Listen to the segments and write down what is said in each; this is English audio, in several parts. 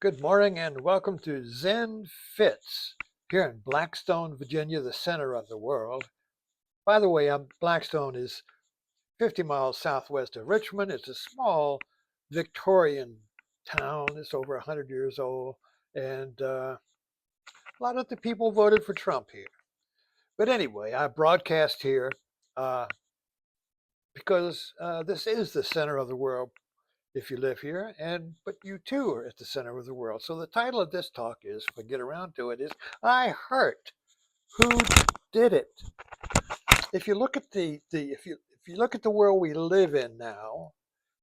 Good morning and welcome to Zen Fits here in Blackstone, Virginia, the center of the world. By the way, Blackstone is 50 miles southwest of Richmond. It's a small Victorian town. It's over 100 years old, and a lot of the people voted for Trump here. But anyway, I broadcast here uh, because this is the center of the world if you live here, but you too are at the center of the world. So the title of this talk is, if I get around to it, is I Hurt. Who did it? If you look at if you look at the world we live in now,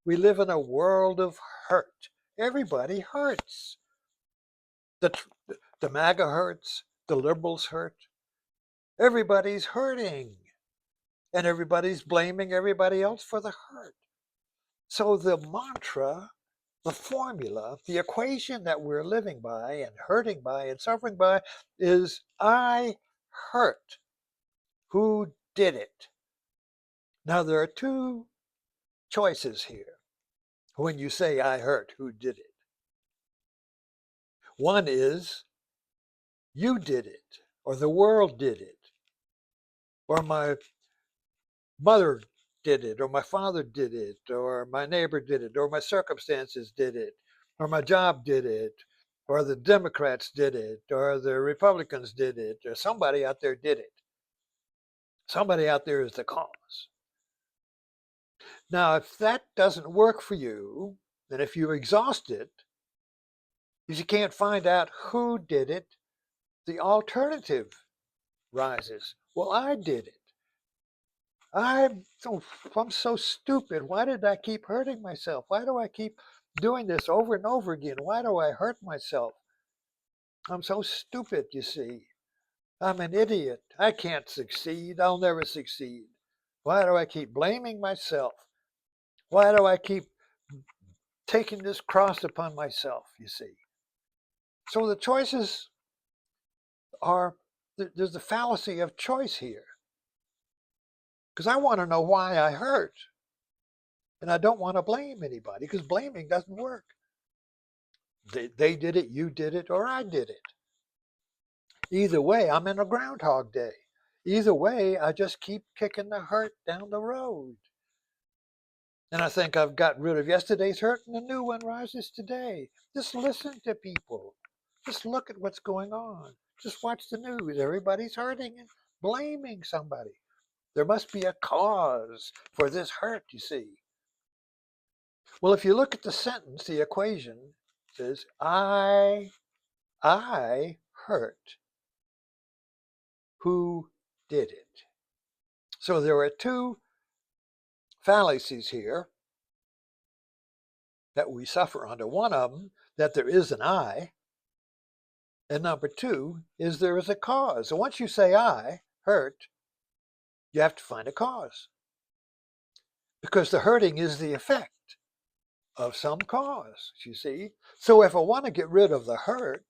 we live in a world of hurt. Everybody hurts. The the MAGA hurts. The liberals hurt. Everybody's hurting, and everybody's blaming everybody else for the hurt. So the mantra, the formula, the equation that we're living by and hurting by and suffering by is I hurt. Who did it? Now, there are two choices here when you say I hurt. Who did it? One is you did it, or the world did it, or my mother did it, or my father did it, or my neighbor did it, or my circumstances did it, or my job did it, or the Democrats did it, or the Republicans did it, or somebody out there did it. Somebody out there is the cause. Now, if that doesn't work for you, and if you're exhausted, if you can't find out who did it, the alternative rises. Well, I did it. I'm so stupid. Why did I keep hurting myself? Why do I keep doing this over and over again? Why do I hurt myself? I'm so stupid, you see. I'm an idiot. I can't succeed. I'll never succeed. Why do I keep blaming myself? Why do I keep taking this cross upon myself, you see? So the choices are, there's the fallacy of choice here. Because I want to know why I hurt. And I don't want to blame anybody because blaming doesn't work. They did it, you did it, or I did it. Either way, I'm in a Groundhog Day. Either way, I just keep kicking the hurt down the road. And I think I've got rid of yesterday's hurt and a new one rises today. Just listen to people. Just look at what's going on. Just watch the news. Everybody's hurting and blaming somebody. There must be a cause for this hurt, you see. Well, if you look at the sentence, the equation says, I hurt. Who did it? So there are two fallacies here that we suffer under. One of them, that there is an I. And number two is there is a cause. So once you say I hurt, you have to find a cause. Because the hurting is the effect of some cause, you see. So if I want to get rid of the hurt,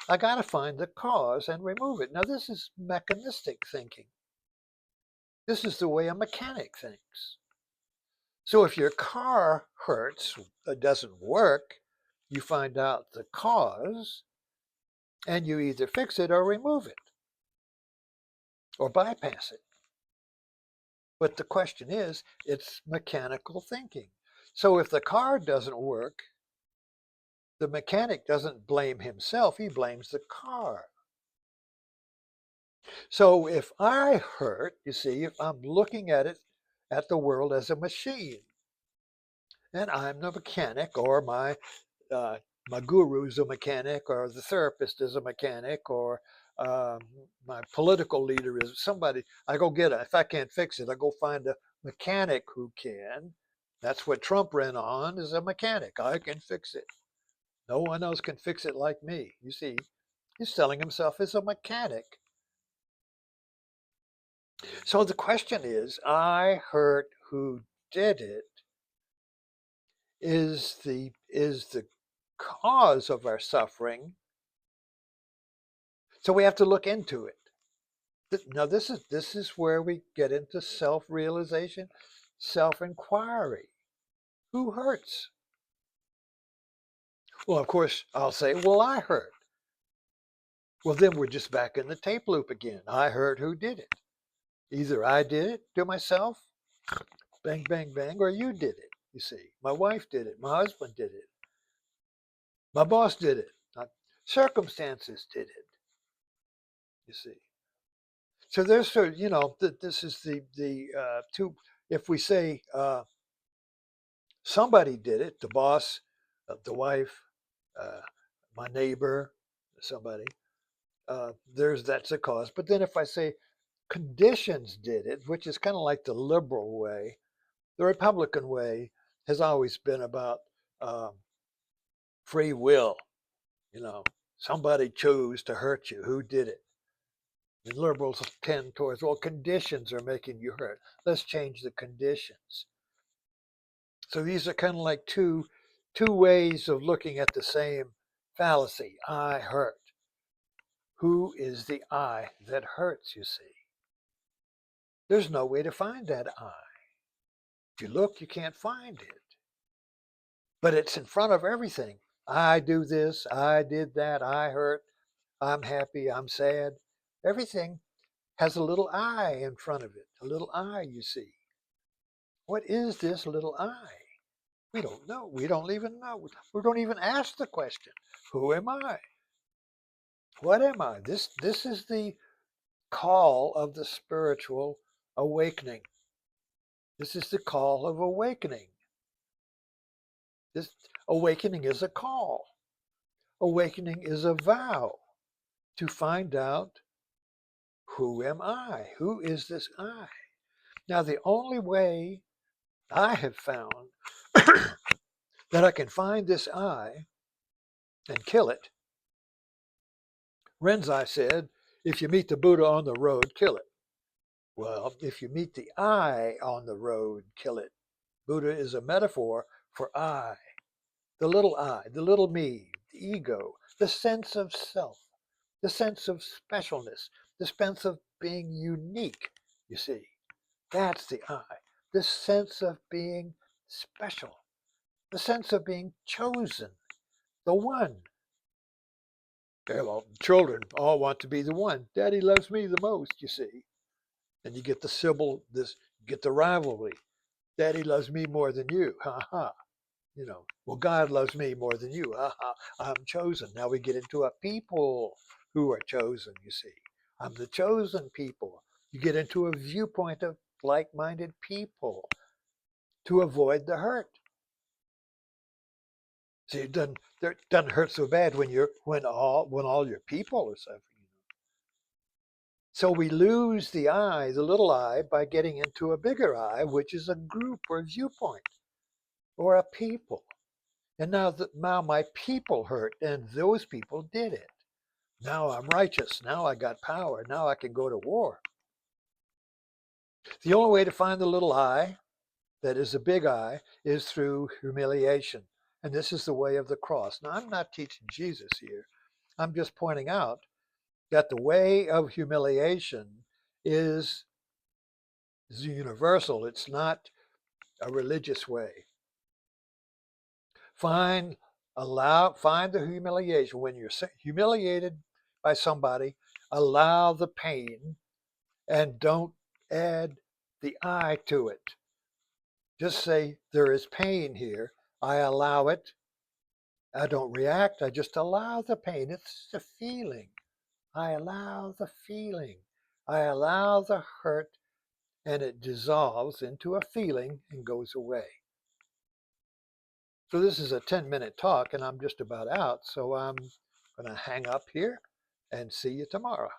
I got to find the cause and remove it. Now, this is mechanistic thinking. This is the way a mechanic thinks. So if your car hurts, it doesn't work, you find out the cause, and you either fix it or remove it, or bypass it. But the question is, it's mechanical thinking. So if the car doesn't work, the mechanic doesn't blame himself, he blames the car. So if I hurt, you see, if I'm looking at the world as a machine, and I'm the mechanic, or my guru's a mechanic, or the therapist is a mechanic, or my political leader is somebody, I go get it. If I can't fix it, I go find a mechanic who can. That's what Trump ran on, is a mechanic. I can fix it. No one else can fix it like me. You see, he's selling himself as a mechanic. So the question is, I hurt. Who did it? Is the cause of our suffering. So we have to look into it. Now this is where we get into self-realization, self-inquiry. Who hurts? Well, of course, I'll say, well, I hurt. Well, then we're just back in the tape loop again. I hurt, who did it? Either I did it to myself, bang, bang, bang, or you did it, you see. My wife did it. My husband did it. My boss did it. Circumstances did it, you see. So there's sort of, this is the two. If we say somebody did it, the boss, the wife, uh, my neighbor, somebody, that's a cause. But then if I say conditions did it, which is kind of like the liberal way, the Republican way has always been about um, free will. You know, somebody chose to hurt you. Who did it? The liberals tend towards, well, conditions are making you hurt. Let's change the conditions. So these are kind of like two ways of looking at the same fallacy. I hurt. Who is the I that hurts, you see? There's no way to find that I. If you look, you can't find it. But it's in front of everything. I do this, I did that, I hurt, I'm happy, I'm sad. Everything has a little I in front of it, a little I, you see. What is this little I? We don't know. We don't even know. We don't even ask the question, who am I? What am I? This is the call of the spiritual awakening. This is the call of awakening. This awakening is a call. Awakening is a vow to find out, who am I? Who is this I? Now, the only way I have found that I can find this I and kill it, Renzai said, if you meet the Buddha on the road, kill it. Well, if you meet the I on the road, kill it. Buddha is a metaphor for I, the little me, the ego, the sense of self, the sense of specialness, the sense of being unique, you see. That's the I. The sense of being special, the sense of being chosen, the one. Yeah, well, children all want to be the one. Daddy loves me the most, you see. And you get the get the rivalry. Daddy loves me more than you. Ha ha. Well, God loves me more than you. Ha ha. I'm chosen. Now we get into a people who are chosen, you see. I'm the chosen people. You get into a viewpoint of like-minded people to avoid the hurt. See, it doesn't hurt so bad when all your people are suffering. So we lose the I, the little I, by getting into a bigger I, which is a group or viewpoint or a people. And now my people hurt, and those people did it. Now I'm righteous. Now I got power. Now I can go to war. The only way to find the little I, that is a big I, is through humiliation. And this is the way of the cross. Now, I'm not teaching Jesus here. I'm just pointing out that the way of humiliation is universal. It's not a religious way. Find the humiliation. When you're humiliated by somebody, allow the pain and don't add the I to it. Just say, there is pain here. I allow it. I don't react. I just allow the pain. It's the feeling. I allow the feeling. I allow the hurt, and it dissolves into a feeling and goes away. So this is a 10-minute talk, and I'm just about out. So I'm going to hang up here and see you tomorrow.